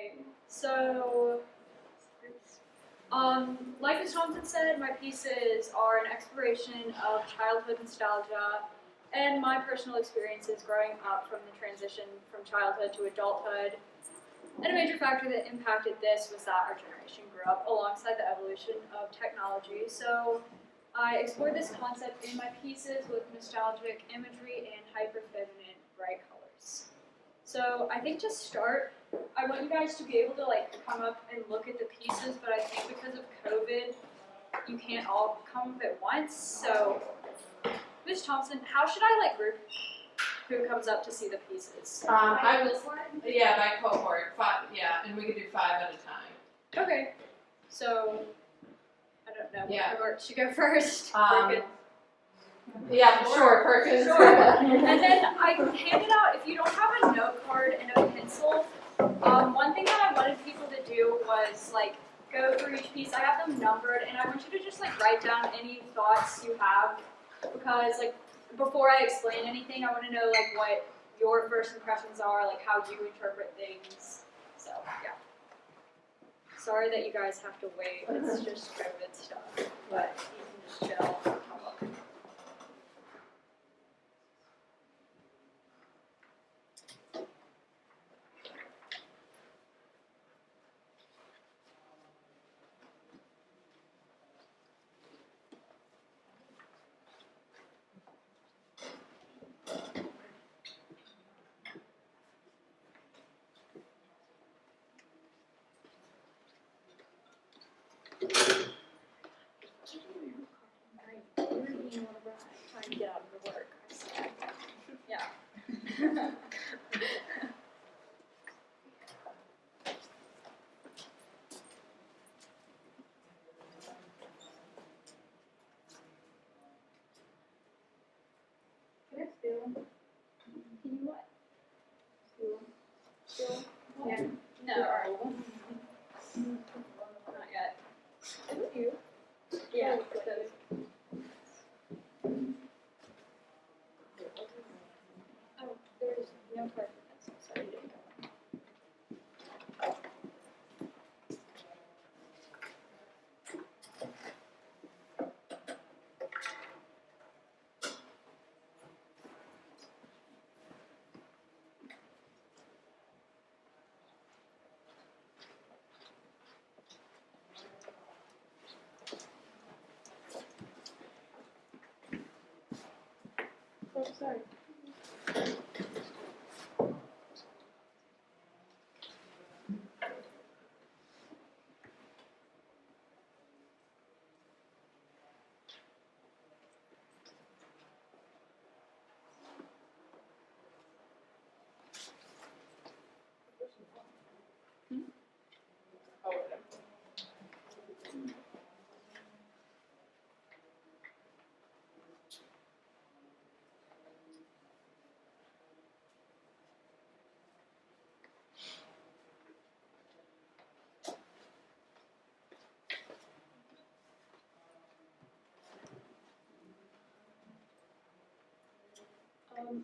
Okay, so like Ms. Thompson said, my pieces are an exploration of childhood nostalgia and my personal experiences growing up from the transition from childhood to adulthood. And a major factor that impacted this was that our generation grew up alongside the evolution of technology. So I explored this concept in my pieces with nostalgic imagery and hyper-feminine bright colors. So I think to start, I want you guys to be able to come up and look at the pieces, but I think because of COVID, you can't all come up at once. So Ms. Thompson, how should I group who comes up to see the pieces? I was, by cohort, 5, and we could do 5 at a time. Okay, so I don't know. Yeah. What cohort should go first? Sure, Perkins. Sure. And then I handed out, if you don't have a note card and a pencil, one thing that I wanted people to do was go through each piece. I have them numbered, and I want you to just write down any thoughts you have, because before I explain anything, I want to know what your first impressions are, how you interpret things. So yeah. Sorry that you guys have to wait. It's just COVID stuff, but you can just chill. Trying to get out of the work. Yeah. Can I steal them? Can you what? Steal them? Yeah. No. Not yet. Can you? Yeah. Oh, there's no card for pencil. Sorry, didn't go. Oh, sorry.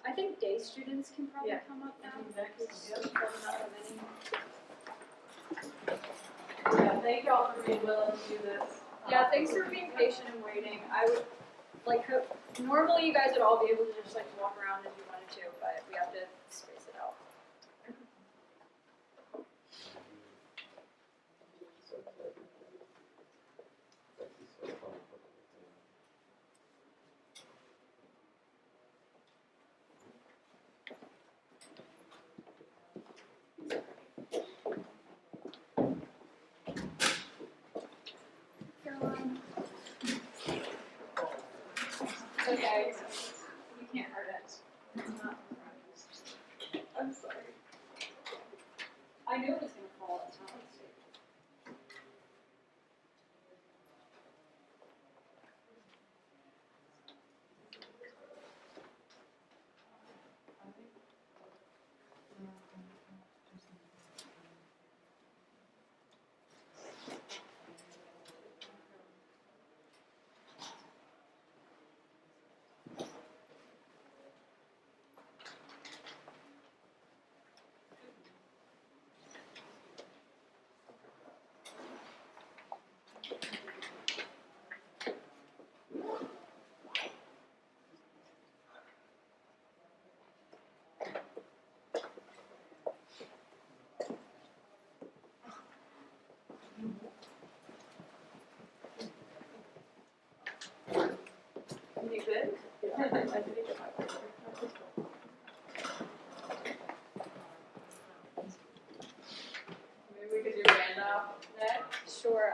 I think day students can probably come up now. Thank you all for being willing to do this. Yeah, thanks for being patient and waiting. I would hope normally you guys would all be able to just walk around if you wanted to, but we have to space it out. Okay, you can't hurt it. It's not. I'm sorry. I knew it was going to fall. It's not a mistake.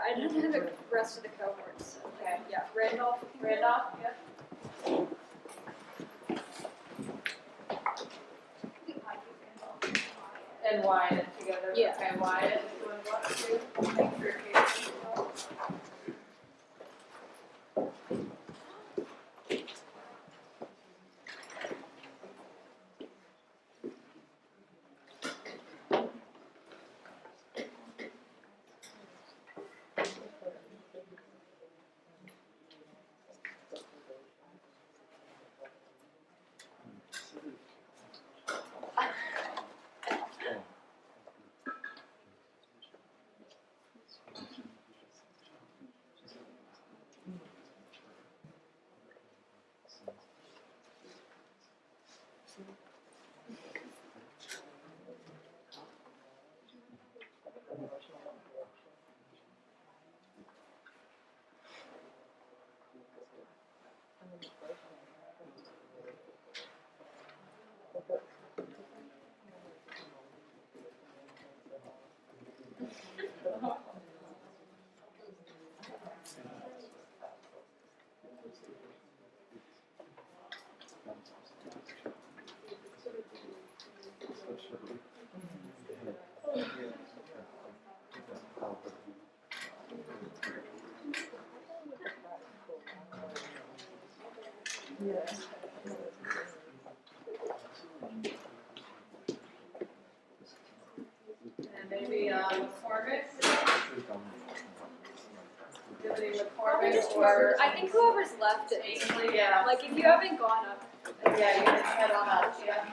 I don't know the rest of the cohorts. Okay. Yeah, Randolph. Yep. And Wyatt together. Yeah. Okay, Wyatt is doing what too? Thanks for occasion. And maybe McCormick. Anybody Probably McCormick just or whoever. I think whoever's left. Ainsley, yeah. Like if you haven't gone up. Yeah, you can head on up, yeah.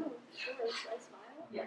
Oh, sure. Should I smile? Yeah.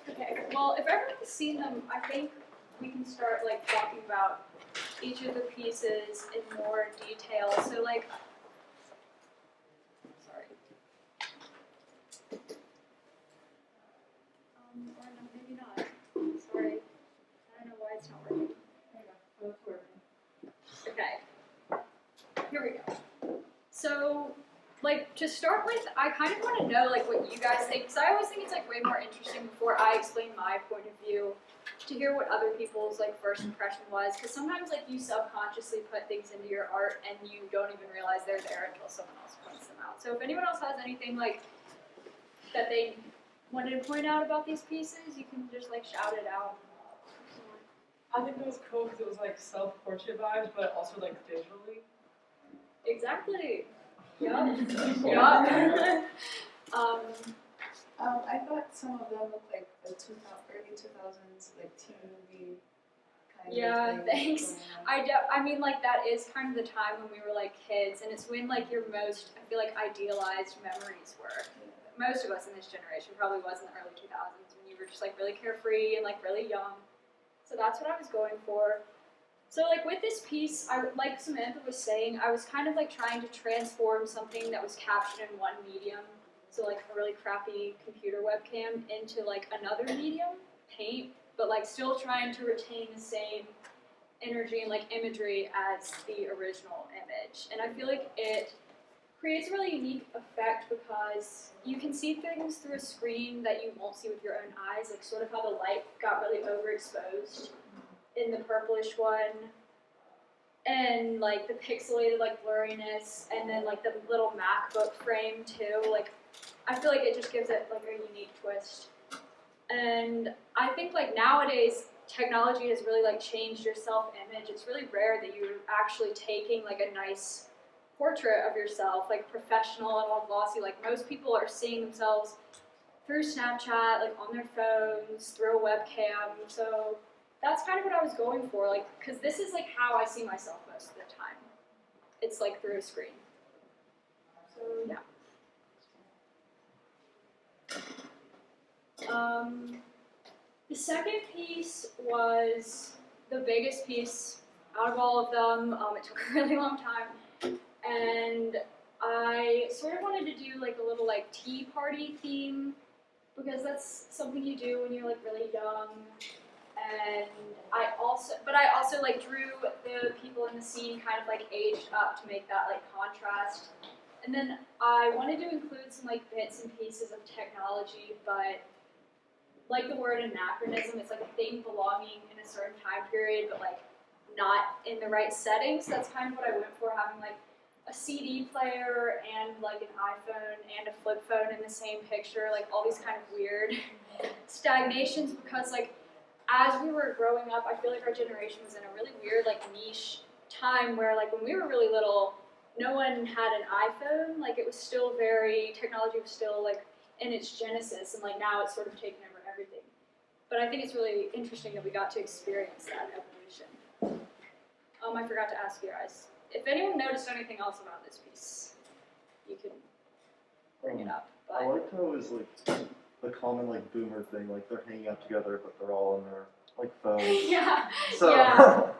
Okay. Well, if everyone's seen them, I think we can start like talking about each of the pieces in more detail. So like, sorry. Or no, maybe not. Sorry. I don't know why it's not working. Okay. Here we go. So, like, to start with, I kind of want to know, like, what you guys think, because I always think it's, like, way more interesting before I explain my point of view to hear what other people's, like, first impression was, because sometimes, like, you subconsciously put things into your art and you don't even realize they're there until someone else points them out. So if anyone else has anything, like, that they wanted to point out about these pieces, you can just, like, shout it out. I think it was cool because it was like self-portrait vibes, but also like digitally. Exactly. Yup. Yup. I thought some of them looked like the early 2000s, like teen movie kind Yeah, of thing. thanks. I mean, like, that is kind of the time when we were, like, kids, and it's when, like, your most, I feel like, idealized memories were. Most of us in this generation probably was in the early 2000s when you were just, like, really carefree and, like, really young. So that's what I was going for. So, like, with this piece, like Samantha was saying, I was kind of, like, trying to transform something that was captured in one medium, so, like, a really crappy computer webcam, into, like, another medium, paint, but, like, still trying to retain the same energy and, like, imagery as the original image. And I feel like it creates a really unique effect because you can see things through a screen that you won't see with your own eyes, like, sort of how the light got really overexposed in the purplish one, and, like, the pixelated, like, blurriness, and then, like, the little MacBook frame, too. Like, I feel like it just gives it, like, a unique twist. And I think, like, nowadays, technology has really, like, changed your self-image. It's really rare that you're actually taking, like, a nice portrait of yourself, like, professional and all glossy. Like, most people are seeing themselves through Snapchat, like, on their phones, through a webcam. So that's kind of what I was going for, like, because this is, like, how I see myself most of the time. It's, like, through a screen. So, yeah. The second piece was the biggest piece out of all of them. It took a really long time, and I sort of wanted to do, like, a little, like, tea party theme, because that's something you do when you're, like, really young. And I also like drew the people in the scene kind of, like, aged up to make that, like, contrast. And then I wanted to include some, like, bits and pieces of technology, but like the word anachronism, it's like a thing belonging in a certain time period, but, like, not in the right settings. So that's kind of what I went for, having, like, a CD player and, like, an iPhone and a flip phone in the same picture, like, all these kind of weird stagnations, because, like, as we were growing up, I feel like our generation was in a really weird, like, niche time where, like, when we were really little, no one had an iPhone. Like, it was still technology was still, like, in its genesis, and, like, now it's sort of taken over everything. But I think it's really interesting that we got to experience that evolution. I forgot to ask you guys, if anyone noticed anything else about this piece, you can bring it up. But I like how it was, like, the common, like, boomer thing, like, they're hanging out together, but they're all on their, like, phones. yeah. So, Yeah.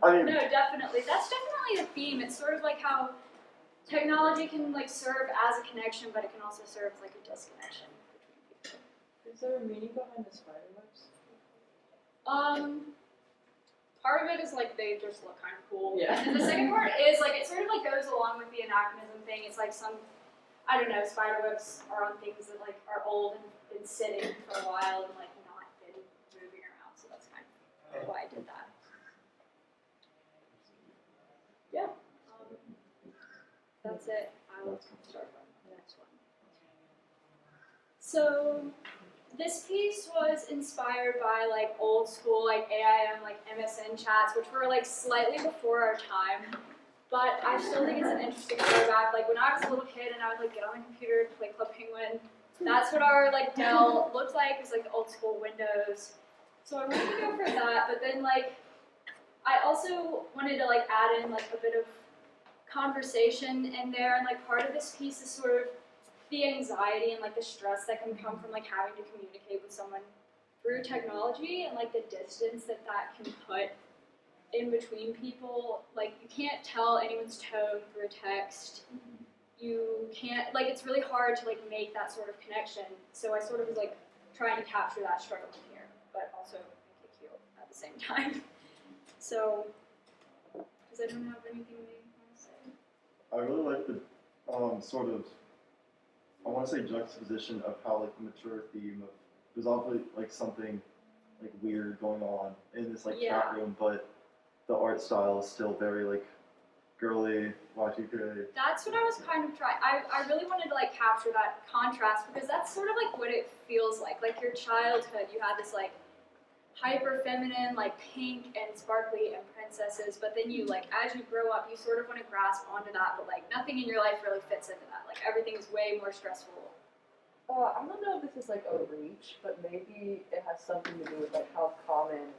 I mean, No, definitely. That's definitely a theme. It's sort of like how technology can, like, serve as a connection, but it can also serve as, like, a disconnection between people. Is there a meaning behind the Spiderwebs? Part of it is, like, they just look kind of cool. Yeah. And the second part is, like, it sort of, like, goes along with the anachronism thing. It's like I don't know, spiderwebs are on things that, like, are old and been sitting for a while and, like, not been moving around. So that's kind of why I did that. Yeah. That's it. I will start on the next one. So this piece was inspired by, like, old school, like, AIM, like, MSN chats, which were, like, slightly before our time. But I still think it's an interesting throwback. Like, when I was a little kid and I would, like, get on the computer to play Club Penguin, that's what our, like, Dell looked like. It was, like, the old school Windows. So I wanted to go for that, but then, like, I also wanted to, like, add in, like, a bit of conversation in there, and, like, part of this piece is sort of the anxiety and, like, the stress that can come from, like, having to communicate with someone through technology, and, like, the distance that can put in between people. Like, you can't tell anyone's tone through a text. You can't, like, it's really hard to, like, make that sort of connection. So I sort of was, like, trying to capture that struggle in here, but also make it cute at the same time. So, does anyone have anything they want to say? I really like the sort of, I want to say, juxtaposition of how, like, the mature theme of, there's obviously, like, something, like, weird going on in this, like, chat room, but the art style is still very, like, girly, Y2K. That's what I was kind of trying. I really wanted to, like, capture that contrast, because that's sort of, like, what it feels like. Like, your childhood, you had this, like, hyper feminine, like pink and sparkly and princesses, but then you like as you grow up you sort of want to grasp onto that, but like nothing in your life really fits into that. Like everything is way more stressful. I don't know if this is like a reach, but maybe it has something to do with like how common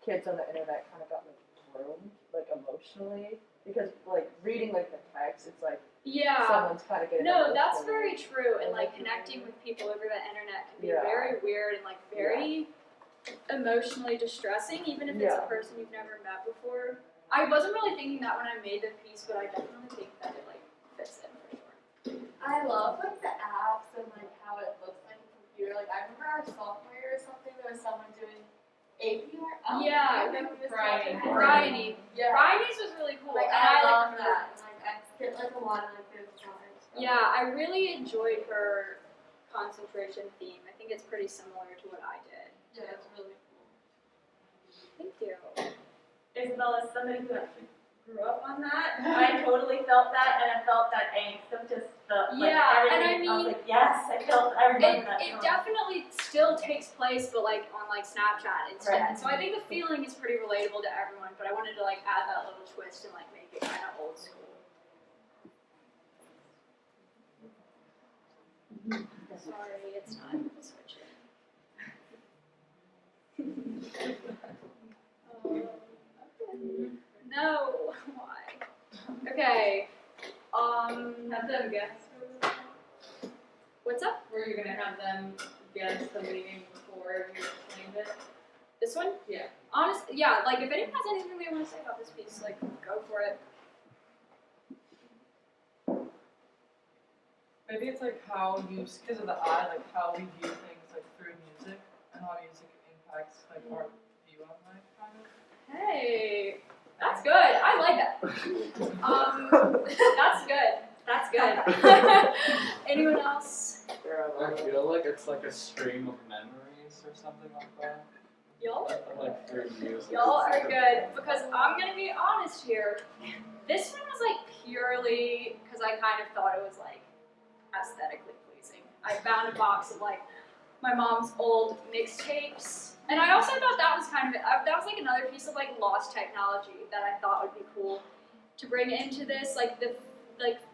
kids on the internet kind of got like groomed, like emotionally, because like reading like the text, it's like Yeah. someone's kind of getting No, that's emotional. very true. And like connecting with people over the internet can be Yeah. very weird and like very emotionally distressing, even if it's a person you've never met before. I wasn't really thinking that when I made the piece, but I definitely think that it like fits in for sure. I love like the apps and like how it looks like a computer. Like I remember our sophomore year or something, there was someone doing APR. Yeah. Bryony. Yeah. Bryony's was really cool. Like and I like, love that. Like I get like a lot of like good vibes. Yeah, I really enjoyed her concentration theme. I think it's pretty similar to what I did. Yeah, it's really cool. Thank you. Isabel, as somebody who actually grew up on that, I totally felt that, and I felt that angst of just the like Yeah, everything. and I was mean, like, yes, I remember that. It definitely still takes place, but like on like Snapchat instead. Right. So I think the feeling is pretty relatable to everyone, but I wanted to like add that little twist and like make it kind of old school. Sorry, it's not switching. Okay. No, why? Okay. Have them guess. What's up? Were you gonna have them guess the meaning before you explained it? This one? Yeah. Honestly, yeah. Like if anyone has anything they want to say about this piece, like go for it. Maybe it's like how you, because of the eye, like how we view things like through music and how music impacts like our view on life, kind of. Hey, that's good. I like that. That's good. That's good. Anyone else? I feel like it's like a stream of memories or something like that. Y'all? Like through music. Y'all are good because I'm gonna be honest here. This one was like purely because I kind of thought it was like aesthetically pleasing. I found a box of like my mom's old mixtapes, and I also thought that was kind of that was like another piece of like lost technology that I thought would be cool to bring into this. Like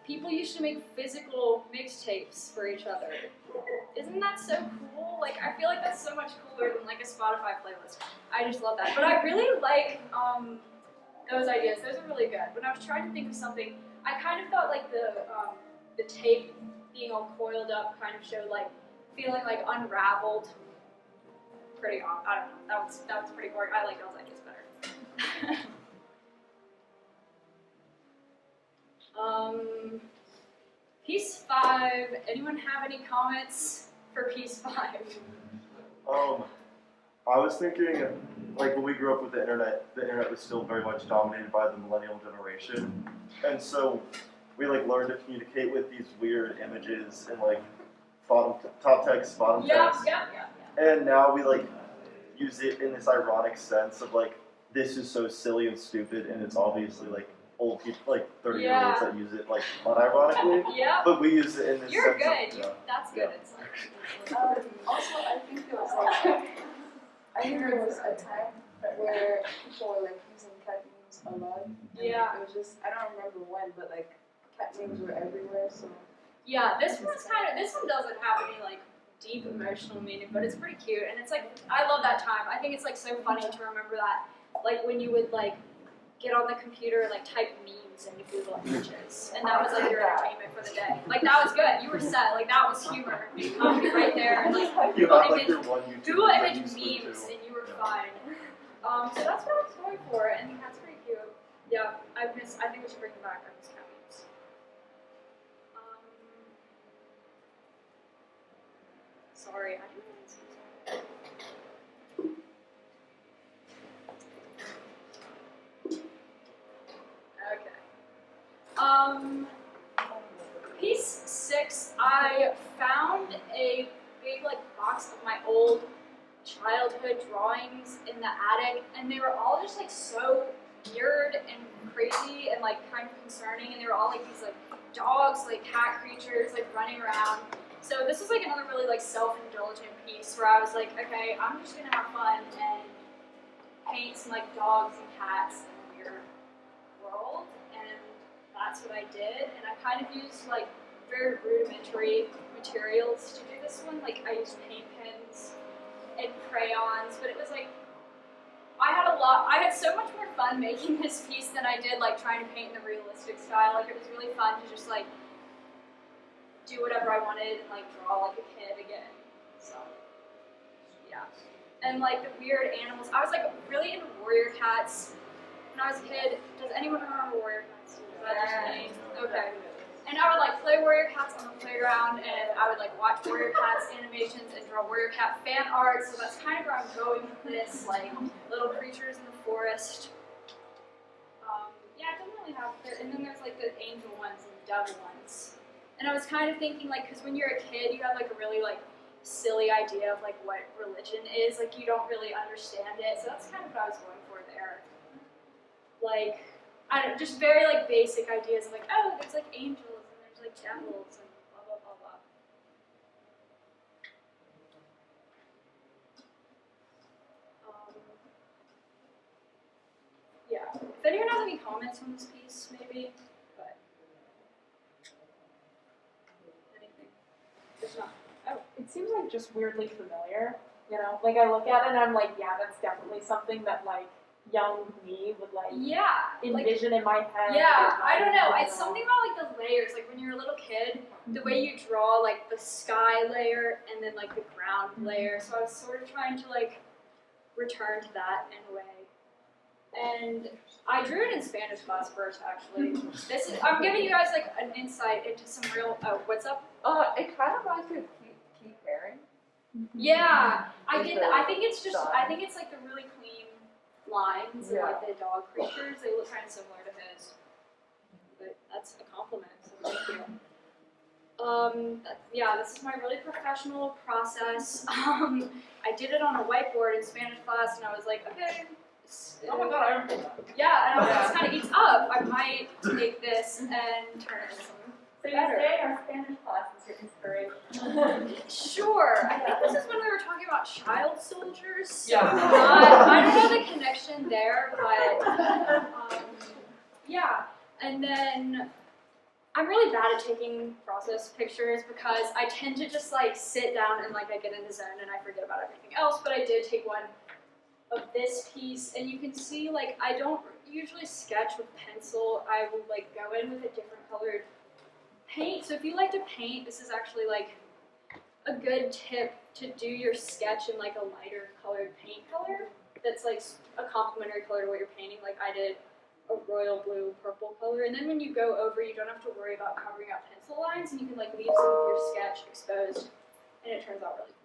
people used to make physical mixtapes for each other. Isn't that so cool? Like I feel like that's so much cooler than like a Spotify playlist. I just love that. But I really like those ideas. Those are really good. When I was trying to think of something, I kind of thought like the tape being all coiled up kind of showed like feeling like unraveled. Pretty off. I don't know. That was pretty boring. I like those ideas better. Piece 5. Anyone have any comments for piece 5? I was thinking, like when we grew up with the internet was still very much dominated by the millennial generation, and so we like learned to communicate with these weird images and like top text, bottom text, Yeah. and now we like use it in this ironic sense of like this is so silly and stupid, and it's obviously like old people, like 30-year-olds that use it like unironically, Yeah. but we use it in this You're sense good. of, That's good. Yeah. It's like, Also, I think there was like, I think there was a time where people were like using cat names a lot. And Yeah. It was just, I don't remember when, but like cat names were everywhere, so. yeah, this one doesn't have any like deep emotional meaning, but it's pretty cute, and it's like I love that time. I think it's like so funny to remember that, like when you would like get on the computer and like type memes into Google Images, and that was like your entertainment for the day. Like that was good. You were set. Like that was humor, comedy right there. And, like you Google have like image, your one YouTube Google that image you switch memes, to. and you were fine. So that's what I was going for, and that's pretty cute. Yeah, I think we should bring them back. I miss cat memes. Sorry, I didn't really see that. Okay. Piece 6, I found a big like box of my old childhood drawings in the attic, and they were all just like so weird and crazy and like kind of concerning, and they were all like these like dogs, like cat creatures, like running around. So this was like another really like self-indulgent piece where I was like, okay, I'm just gonna have fun and paint some like dogs and cats in your world, and that's what I did. And I kind of used like very rudimentary materials to do this one. Like I used paint pens and crayons, but it was like I had so much more fun making this piece than I did like trying to paint in the realistic style. Like it was really fun to just like do whatever I wanted and like draw like a kid again. So yeah. And like the weird animals. I was like really into warrior cats when I was a kid. Does anyone remember warrior cats? Is that just me? Okay. And I would like play warrior cats on the playground, and I would like watch warrior cats animations and draw warrior cat fan art. So that's kind of where I'm going with this, like little creatures in the forest. Yeah, I don't really have. And then there's like the angel ones and the devil ones. And I was kind of thinking like, because when you're a kid, you have like a really like silly idea of like what religion is. Like you don't really understand it. So that's kind of what I was going for there. Like. I don't know, just very like basic ideas of like, oh, there's like angels and there's like devils and blah blah blah blah. Yeah. If anyone has any comments on this piece, maybe, but anything. There's not. Oh. It seems like just weirdly familiar, you know? Like I look at it and I'm like, yeah, that's definitely something that like young me would like envision in my head. Yeah, I don't know. It's something about like the layers. Like when you're a little kid, the way you draw like the sky layer and then like the ground layer. So I was sort of trying to like return to that in a way. And I drew it in Spanish class first, actually. I'm giving you guys like an insight into some real. Oh, what's up? It kind of reminds me of Keith Haring. Yeah, I get that. I think it's like the really clean lines and like the dog creatures. They look kind of similar to his. But that's a compliment, so thank you. Yeah, this is my really professional process. I did it on a whiteboard in Spanish class, and I was like, okay. Oh my god, I remember that. Yeah, and I was like, this kind of eats up. I might take this and turn it into something. So you say our Spanish class is your inspiration. Sure. I think this is when we were talking about child soldiers. So Yeah. I don't know the connection there, but yeah. And then I'm really bad at taking process pictures because I tend to just like sit down and like I get in the zone and I forget about everything else. But I did take one of this piece, and you can see like I don't usually sketch with pencil. I will like go in with a different colored paint. So if you like to paint, this is actually like a good tip to do your sketch in like a lighter colored paint color that's like a complementary color to what you're painting. Like I did a royal blue purple color, and then when you go over, you don't have to worry about covering up pencil lines, and you can like leave some of your sketch exposed, and it turns out really cool.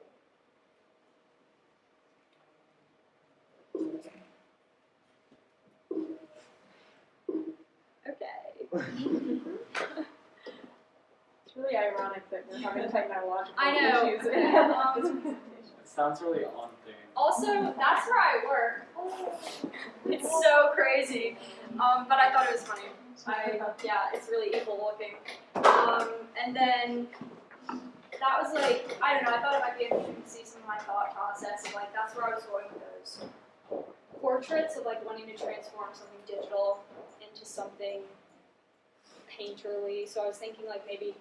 Okay. It's really ironic that we're having technological I know. issues in this presentation. It sounds really on thing. Also, that's where I work. It's so crazy. But I thought it was funny. Yeah, it's really evil looking. And then that was like, I don't know, I thought it might be interesting to see some of my thought process. Like, that's where I was going with those portraits of like wanting to transform something digital into something painterly. So I was thinking like maybe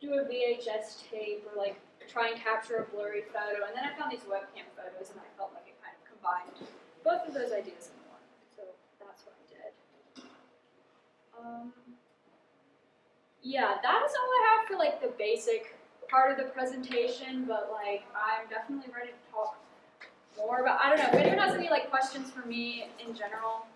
do a VHS tape or like try and capture a blurry photo. And then I found these webcam photos and I felt like it kind of combined both of those ideas in one. So that's what I did. Yeah, that is all I have for like the basic part of the presentation, but like I'm definitely ready to talk more about, I don't know, if anyone has any like questions for me in general.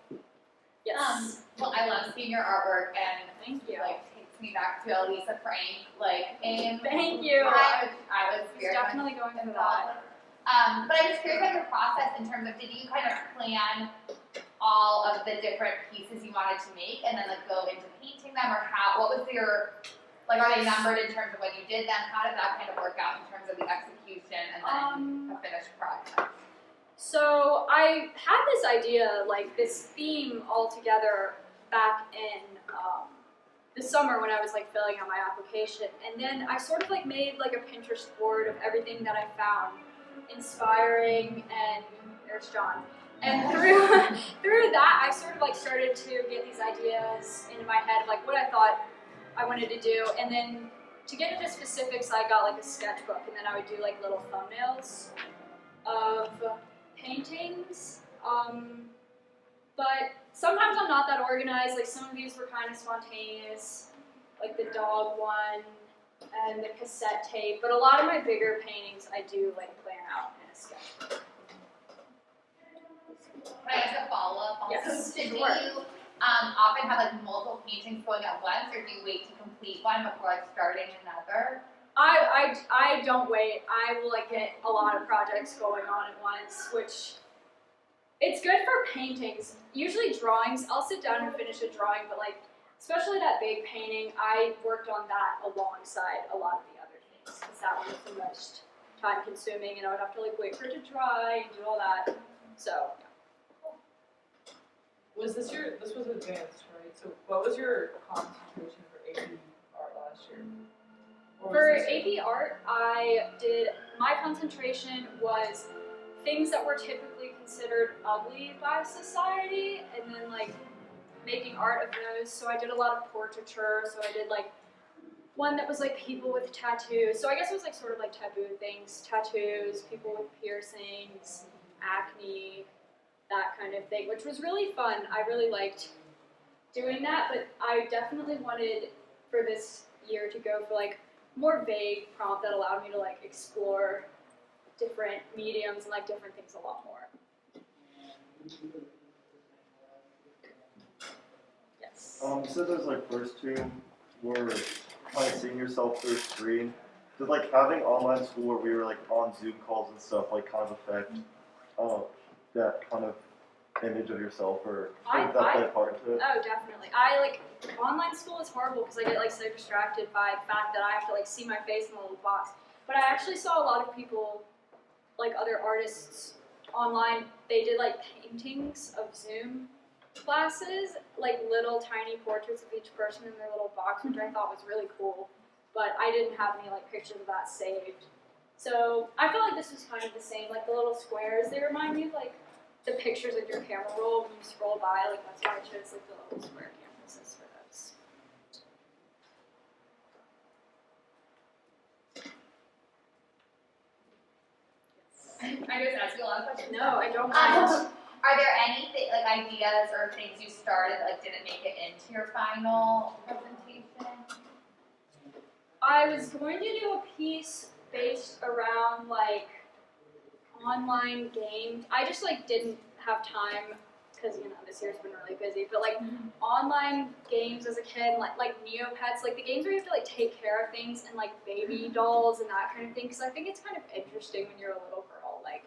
Yes. Well, I love seeing your artwork, and Thank you. like takes me back to Lisa Frank, like in Thank you. I was It's very definitely going for that. But I was curious about your process in terms of, did you kind of plan all of the different pieces you wanted to make and then like go into painting them, or what was your, like, are they numbered in terms of when you did them? How did that kind of work out in terms of the execution and then a finished project? So I had this idea, like this theme all together back in the summer when I was like filling out my application, and then I sort of like made like a Pinterest board of everything that I found inspiring, and there's John, And through that, I sort of like started to get these ideas into my head, like what I thought I wanted to do. And then to get into specifics, I got like a sketchbook, and then I would do like little thumbnails of paintings. But sometimes I'm not that organized. Like some of these were kind of spontaneous, like the dog one and the cassette tape. But a lot of my bigger paintings, I do like plan out in a sketchbook. Can I ask a follow-up also? Yes, So do sure. you often have like multiple paintings going at once, or do you wait to complete one before like starting another? I don't wait. I will like get a lot of projects going on at once, which it's good for paintings. Usually drawings, I'll sit down and finish a drawing, but like especially that big painting, I worked on that alongside a lot of the other things because that one was the most time consuming, and I would have to like wait for it to dry and do all that. So. This was advanced, right? So what was your concentration for AP art last year? For AP art, my concentration was things that were typically considered ugly by society, and then like making art of those. So I did a lot of portraiture, so I did like one that was like people with tattoos. So I guess it was like sort of like taboo things, tattoos, people with piercings, acne, that kind of thing, which was really fun. I really liked doing that, but I definitely wanted for this year to go for like more vague prompt that allowed me to like explore different mediums and like different things a lot more. Yes. You said those like first two were kind of seeing yourself through a screen. Did like having online school where we were like on Zoom calls and stuff like kind of affect that kind of image of yourself, or did that play a part into it? Oh, definitely. Online school is horrible because I get like so distracted by the fact that I have to like see my face in a little box. But I actually saw a lot of people, like other artists online, they did like paintings of Zoom classes, like little tiny portraits of each person in their little box, which I thought was really cool. But I didn't have any like pictures of that saved. So I feel like this was kind of the same, like the little squares, they remind me of like the pictures of your camera roll when you scroll by, like that's why I chose like the little square canvases for those. I just asked you a lot of questions. No, I don't mind. Are there any like ideas or things you started that like didn't make it into your final presentation? I was going to do a piece based around like online games. I just like didn't have time because this year's been really busy. But like online games as a kid, like Neopets, like the games where you have to like take care of things, and like baby dolls and that kind of thing. Because I think it's kind of interesting when you're a little girl, like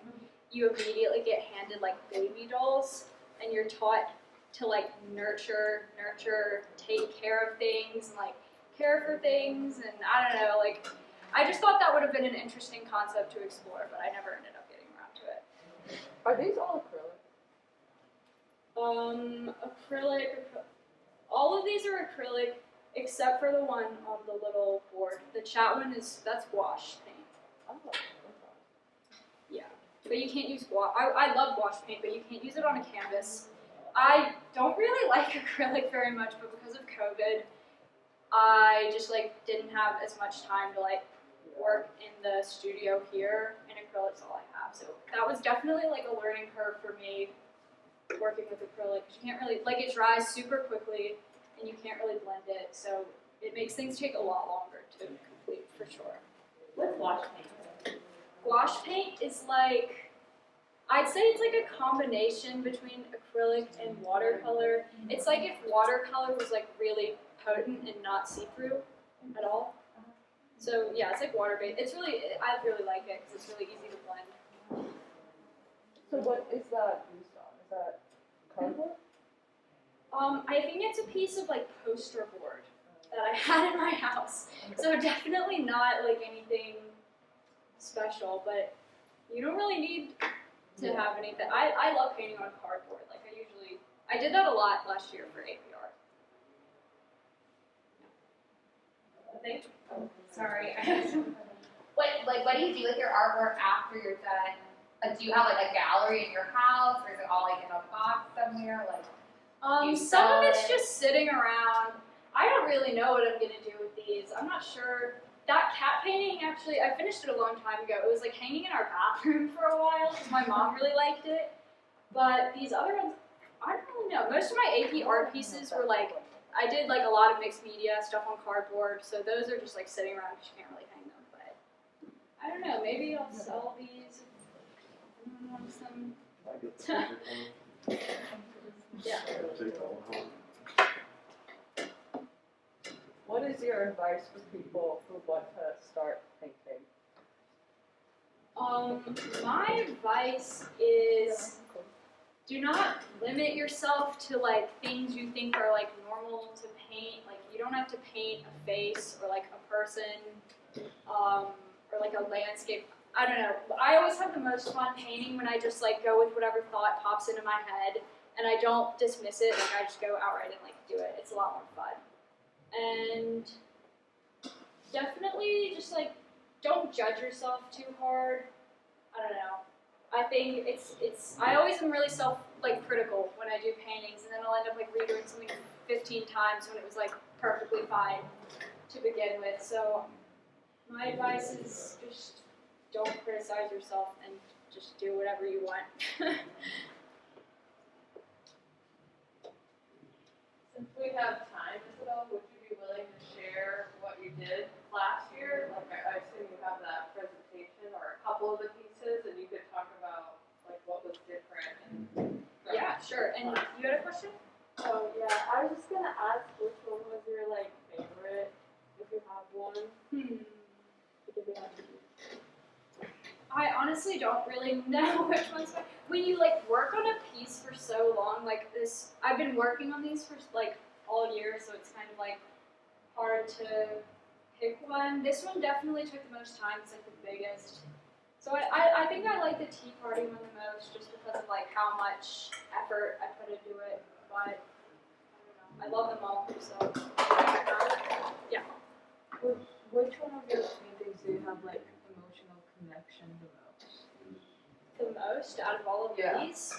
you immediately get handed like baby dolls, and you're taught to like nurture, take care of things, and like care for things, and I don't know, like I just thought that would have been an interesting concept to explore, but I never ended up getting around to it. Are these all acrylic? Acrylic. All of these are acrylic, except for the one on the little board. The chat one that's gouache paint. Oh, okay. Yeah, but you can't use gouache. I love gouache paint, but you can't use it on a canvas. I don't really like acrylic very much, but because of COVID, I just like didn't have as much time to like work in the studio here, and acrylic's all I have. So that was definitely like a learning curve for me, working with acrylic. You can't really, like it dries super quickly, and you can't really blend it, so it makes things take a lot longer to complete for sure. What's gouache paint? Gouache paint is like, I'd say it's like a combination between acrylic and watercolor. It's like if watercolor was like really potent and not see-through at all. So yeah, it's like water-based. I really like it because it's really easy to blend. So what is that used on? Is that cardboard? I think it's a piece of like poster board that I had in my house. So definitely not like anything special, but you don't really need to have anything. I love painting on cardboard. Like I did that a lot last year for AP art. Sorry. What do you do with your artwork after you're done Like, do you have like a gallery in your house, or is it all like in a box somewhere? Like, you Some sell of it's it? just sitting around. I don't really know what I'm gonna do with these. I'm not sure. That cat painting, actually, I finished it a long time ago. It was like hanging in our bathroom for a while because my mom really liked it. But these other ones, I don't really know. Most of my AP art pieces were like, I did like a lot of mixed media stuff on cardboard, so those are just like sitting around because you can't really hang them. But I don't know. Maybe I'll sell these. If anyone wants them. I get the project one. Yeah. Take that one home. What is your advice for people who want to start painting? My advice is do not limit yourself to like things you think are like normal to paint. Like you don't have to paint a face or like a person, or like a landscape. I don't know. I always have the most fun painting when I just like go with whatever thought pops into my head and I don't dismiss it. Like I just go outright and like do it. It's a lot more fun. And definitely just like don't judge yourself too hard. I don't know. I think it's I always am really critical when I do paintings, and then I'll end up like redoing something 15 times when it was like perfectly fine to begin with. So my advice is just don't criticize yourself and just do whatever you want. Since we have time, Isabel, would you be willing to share what you did last year? Like, I assume you have that presentation or a couple of the pieces, and you could talk about like what was different. And Yeah, sure. And you had a question? Oh yeah, I was just gonna ask which one was your like favorite, if you have one. Because you have to be. I honestly don't really know which one's my. When you like work on a piece for so long, like this, I've been working on these for like all year, so it's kind of like hard to pick one. This one definitely took the most time. It's like the biggest. So I think I like the tea party one the most, just because of like how much effort I put into it. But I don't know. I love them all. So yeah. Which one of your paintings do you have like emotional connection the most? The most out of all of Yeah. these?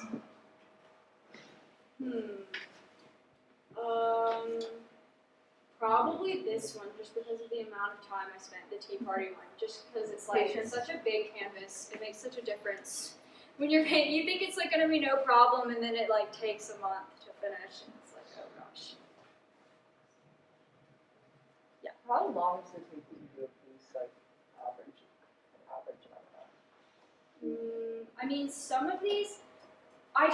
Probably this one, just because of the amount of time I spent the tea party one. Just because it's like it's such a big canvas, it makes such a difference. When you're painting, you think it's like gonna be no problem, and then it like takes a month to finish, and it's like, oh gosh. How long does it take you to do a piece, like average amount of time? I mean, some of these, I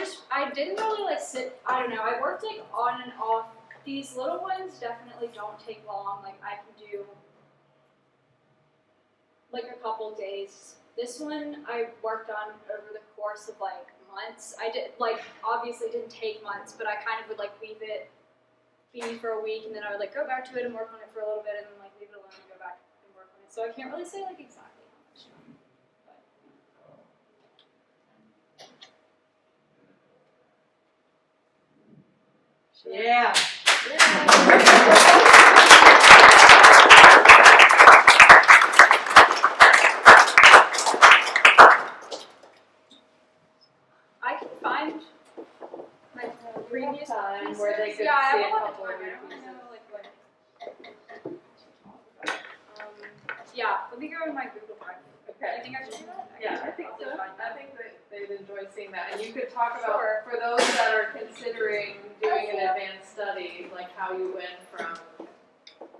didn't really like sit. I don't know. I worked like on and off. These little ones definitely don't take long. Like I can do like a couple days. This one I worked on over the course of like months. I did like obviously didn't take months, but I kind of would like leave it be for a week, and then I would like go back to it and work on it for a little bit, and then like leave it alone and go back and work on it. So I can't really say like exactly how much time. But Yeah. I can find my previous time pieces. where they could yeah, I see have a a lot couple of of time. your I don't pieces. know like what. Yeah, let me go in my Google Drive. Do you Okay. think I should do that? Yeah, I think I'll so. just find I that. think that they'd enjoy seeing that. And you could talk about, Sure. for those that are considering doing an advanced study, like how you went from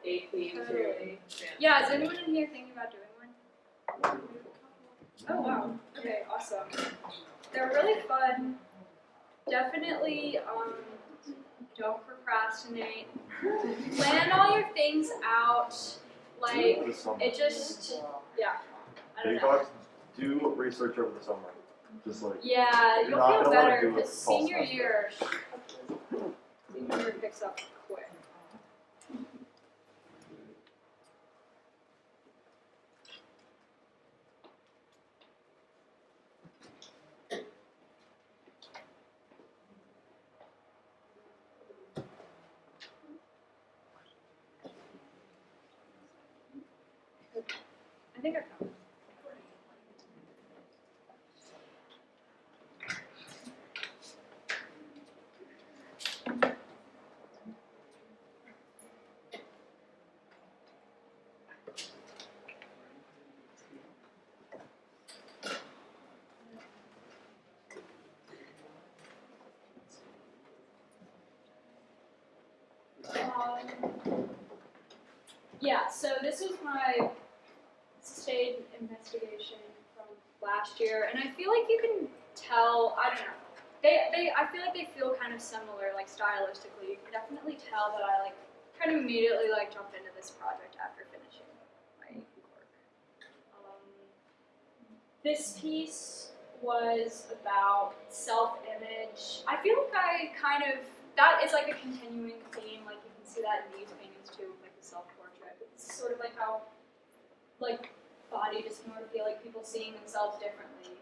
AP to Totally. advanced. Yeah, is anyone in here thinking about doing one? Oh wow. Okay, awesome. They're really fun. Definitely don't procrastinate. Plan all your things out. Like This summer. it just yeah. I don't Big know. bucks, do research over the summer. Just like Yeah, You're you'll not feel gonna wanna better do it because fall senior semester. year picks up quick. I think I found it. Yeah, so this was my state investigation from last year, and I feel like you can tell, I don't know, I feel like they feel kind of similar, like stylistically. You can definitely tell that I like kind of immediately like jumped into this project after finishing my work. This piece was about self-image. I feel like that is like a continuing theme, like you can see that in these paintings too, like the self-portrait. It's sort of like how, like, body dysmorphia, like people seeing themselves differently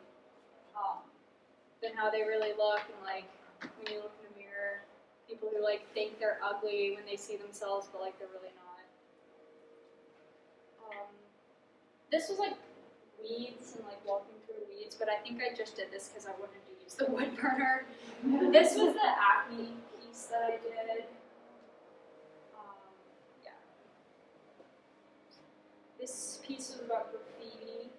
than how they really look, and like when you look in the mirror, people who like think they're ugly when they see themselves, but like they're really not. This was like weeds and like walking through weeds, but I think I just did this because I wanted to use the wood burner. This was the acne piece that I did. Yeah. This piece was about graffiti.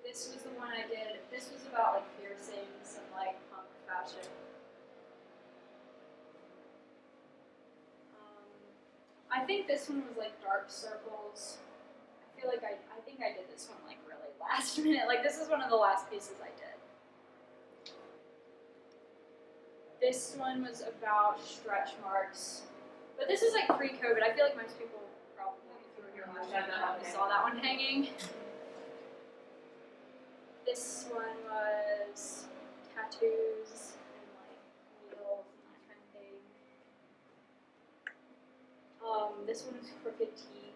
This was the one I did. This was about like piercings and like punk fashion. I think this one was like dark circles. I feel like I think I did this one like really last minute. Like this is one of the last pieces I did. This one was about stretch marks. But this is like pre-COVID. I feel like most people probably, if you were here last year, probably saw that one hanging. This one was tattoos and like needles and that kind of thing. This one was crooked teeth,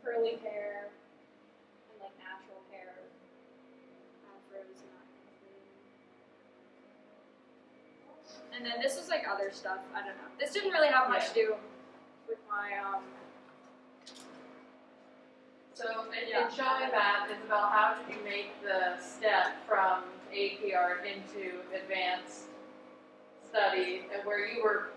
curly hair, and like natural hair, afros and that kind of thing. And then this was like other stuff. I don't know. This didn't really have much to do with my So, in showing that, Isabel, how did you make the step from AP art into advanced study, and where you were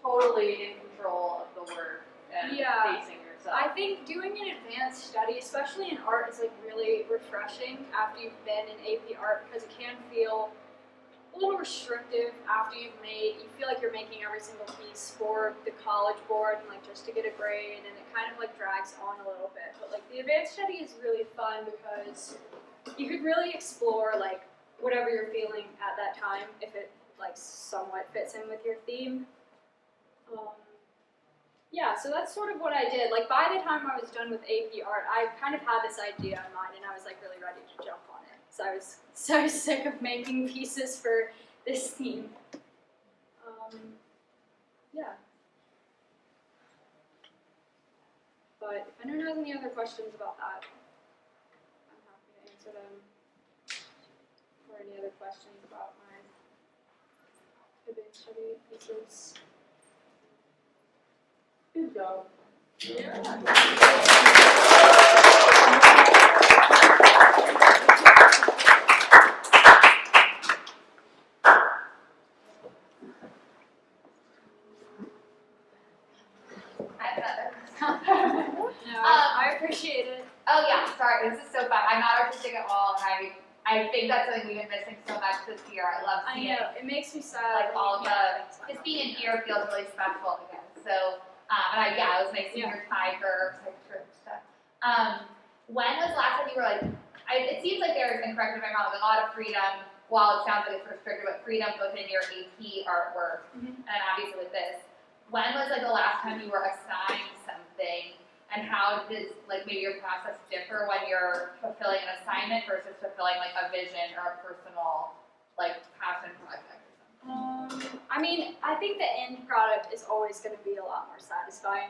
totally in control of the work and pacing yourself? I think doing an advanced study, especially in art, is like really refreshing after you've been in AP art, because it can feel a little restrictive after you feel like you're making every single piece for the college board and like just to get a grade, and it kind of like drags on a little bit. But like the advanced study is really fun because you could really explore like whatever you're feeling at that time, if it like somewhat fits in with your theme. Yeah, so that's sort of what I did. Like by the time I was done with AP art, I kind of had this idea in mind and I was like really ready to jump on it. So I was so sick of making pieces for this theme. Yeah. But if anyone has any other questions about that, I'm happy to answer them. Or any other questions about my advanced study pieces. Good job. I appreciate it. Oh yeah, sorry, this is so fun. I'm not artistic at all, and I think that's something we've been missing so much this year. I love seeing it makes me sad. like all of just being in here feels really special again. So, and it was nice seeing your tie for architecture and stuff. When was the last time you were like, it seems like there's, and correct me if I'm wrong, like a lot of freedom, while it sounds like it's restricted, but freedom within your AP artwork, and obviously with this. When was like the last time you were assigned something, and how does like maybe your process differ when you're fulfilling an assignment versus fulfilling like a vision or a personal like passion project or something? I mean, I think the end product is always going to be a lot more satisfying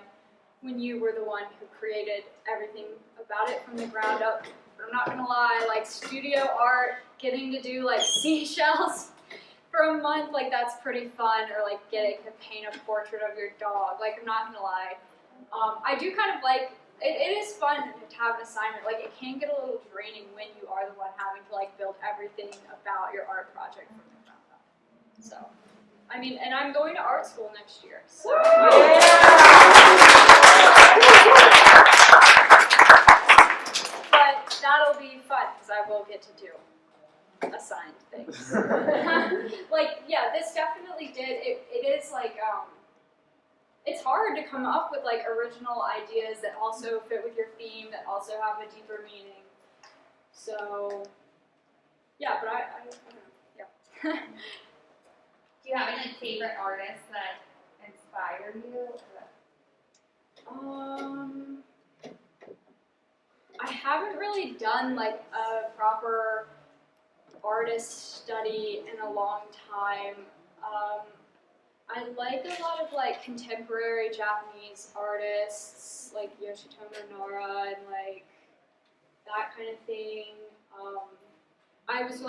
when you were the one who created everything about it from the ground up. But I'm not going to lie, like studio art, getting to do like seashells for a month, like that's pretty fun, or like getting to paint a portrait of your dog. Like I'm not going to lie. I do kind of like, it is fun to have an assignment. Like it can get a little draining when you are the one having to like build everything about your art project from the ground up. So, I mean, and I'm going to art school next year, so. But that'll be fun, because I will get to do assigned things. Like, yeah, this definitely did. It is like, it's hard to come up with like original ideas that also fit with your theme, that also have a deeper meaning. So, yeah, but I don't know. Yeah. Do you have any like, favorite artists that inspire you? I haven't really done like a proper artist study in a long time. I like a lot of like contemporary Japanese artists, like Yoshitomo Nara and like that kind of thing. I was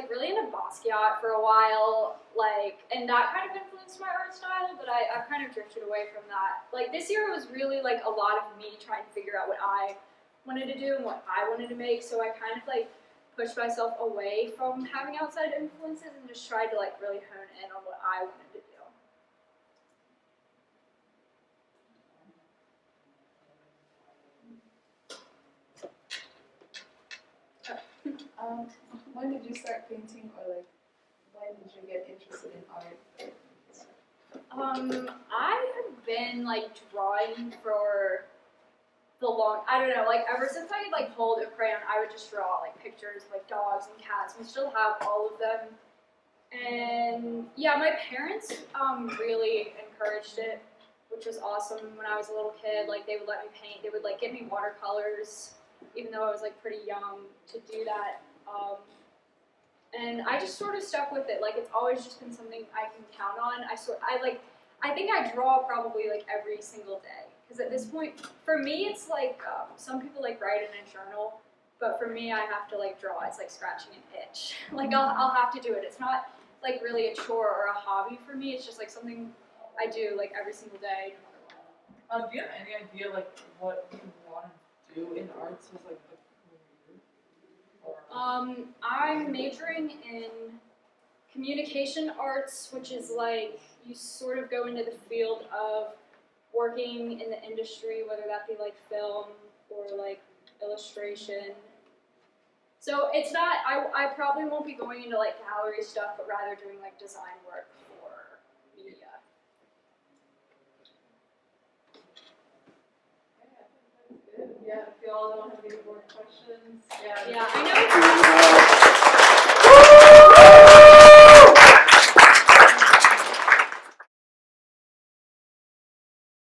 really into Basquiat for a while, like, and that kind of influenced my art style, but I've kind of drifted away from that. Like this year was really like a lot of me trying to figure out what I wanted to do and what I wanted to make, so I kind of like pushed myself away from having outside influences and just tried to like really hone in on what I wanted to do. When did you start painting, or like when did you get interested in art? I have been like drawing for I don't know, like ever since I could like hold a crayon, I would just draw like pictures of like dogs and cats. We still have all of them. And yeah, my parents really encouraged it, which was awesome. When I was a little kid, like they would let me paint. They would like get me watercolors, even though I was like pretty young to do that. And I just sort of stuck with it. Like it's always just been something I can count on. I think I draw probably like every single day. Because at this point, for me, it's like some people like write in a journal, but for me, I have to like draw. It's like scratching an itch. Like I'll have to do it. It's not like really a chore or a hobby for me. It's just like something I do like every single day, no matter what. Do you have any idea like what you want to do in arts as like a career? I'm majoring in communication arts, which is like you sort of go into the field of working in the industry, whether that be like film or like illustration. So it's not, I probably won't be going into like gallery stuff, but rather doing like design work for media. Yeah, if y'all don't have any more questions. Yeah, I know.